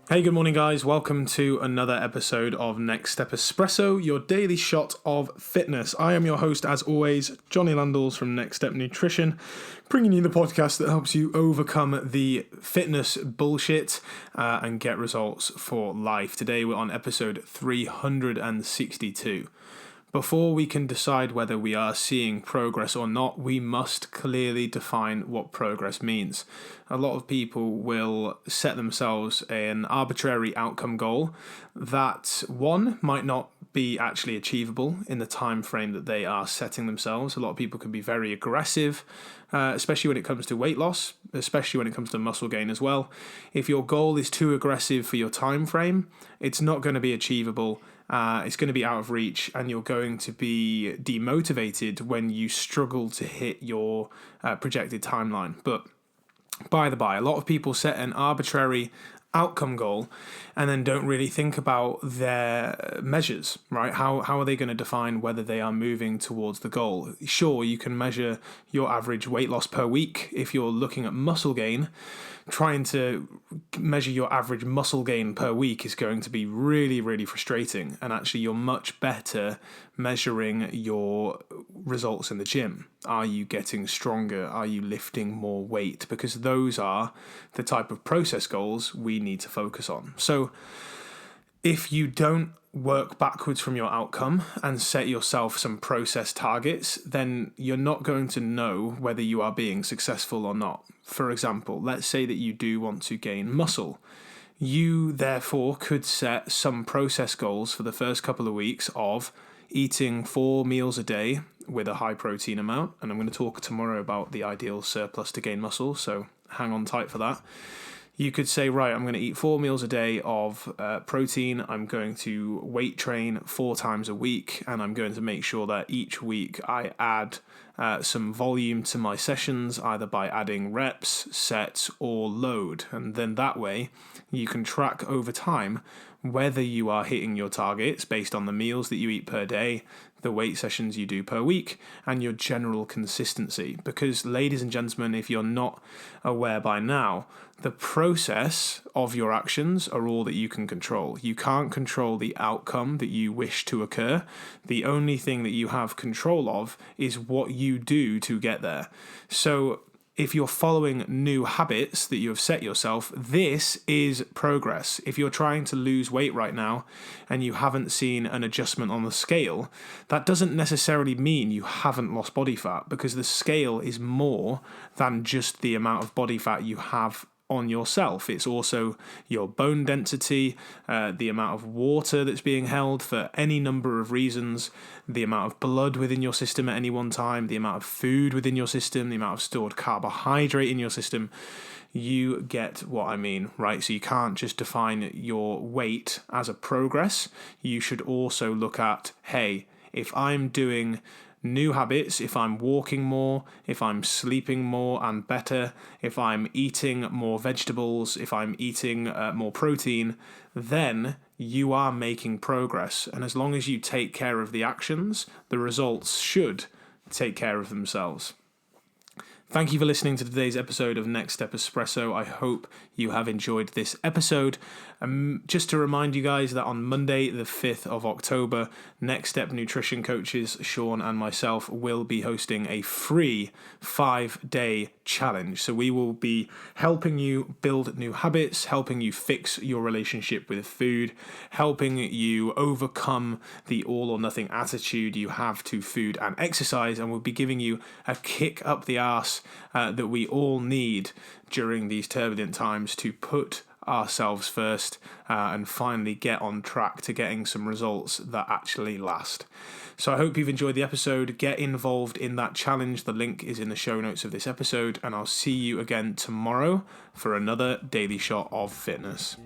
Hey, good morning, guys. Welcome to another episode of Next Step Espresso, your daily shot of fitness. I am your host, as always, Johnny Landals from Next Step Nutrition, bringing you the podcast that helps you overcome the fitness bullshit and get results for life. Today, we're on episode 362. Before we can decide whether we are seeing progress or not, we must clearly define what progress means. A lot of people will set themselves an arbitrary outcome goal that, one, might not be actually achievable in the time frame that they are setting themselves. A lot of people can be very aggressive, especially when it comes to weight loss, especially when it comes to muscle gain as well. If your goal is too aggressive for your time frame, it's not going to be achievable. It's going to be out of reach, and you're going to be demotivated when you struggle to hit your projected timeline. But by the by, a lot of people set an arbitrary outcome goal and then don't really think about their measures, right? How are they going to define whether they are moving towards the goal? Sure, you can measure your average weight loss per week if you're looking at muscle gain. Trying to measure your average muscle gain per week is going to be really, really frustrating. And actually, you're much better measuring your results in the gym. Are you getting stronger? Are you lifting more weight? Because those are the type of process goals we need to focus on. So if you don't work backwards from your outcome and set yourself some process targets, then you're not going to know whether you are being successful or not. For example, let's say that you do want to gain muscle. You therefore could set some process goals for the first couple of weeks of eating 4 meals a day with a high protein amount. And I'm going to talk tomorrow about the ideal surplus to gain muscle, so hang on tight for that. You could say, right, I'm going to eat 4 meals a day of protein. I'm going to weight train 4 times a week, and I'm going to make sure that each week I add some volume to my sessions, either by adding reps, sets, or load. And then that way you can track over time whether you are hitting your targets based on the meals that you eat per day, the weight sessions you do per week, and your general consistency. Because, ladies and gentlemen, if you're not aware by now, the process of your actions are all that you can control. You can't control the outcome that you wish to occur. The only thing that you have control of is what you do to get there. So if you're following new habits that you have set yourself, this is progress. If you're trying to lose weight right now and you haven't seen an adjustment on the scale, that doesn't necessarily mean you haven't lost body fat, because the scale is more than just the amount of body fat you have on yourself. It's also your bone density, the amount of water that's being held for any number of reasons, the amount of blood within your system at any one time, the amount of food within your system, the amount of stored carbohydrate in your system. You get what I mean, right? So you can't just define your weight as a progress. You should also look at, hey, if I'm doing new habits, if I'm walking more, if I'm sleeping more and better, if I'm eating more vegetables, if I'm eating more protein, then you are making progress. And as long as you take care of the actions, the results should take care of themselves. Thank you for listening to today's episode of Next Step Espresso. I hope you have enjoyed this episode. Just to remind you guys that on Monday, the 5th of October, Next Step Nutrition coaches Sean and myself will be hosting a free 5-day challenge. So we will be helping you build new habits, helping you fix your relationship with food, helping you overcome the all or nothing attitude you have to food and exercise, and we'll be giving you a kick up the arse that we all need during these turbulent times to put ourselves first and finally get on track to getting some results that actually last. So I hope you've enjoyed the episode. Get involved in that challenge. The link is in the show notes of this episode, and I'll see you again tomorrow for another daily shot of fitness.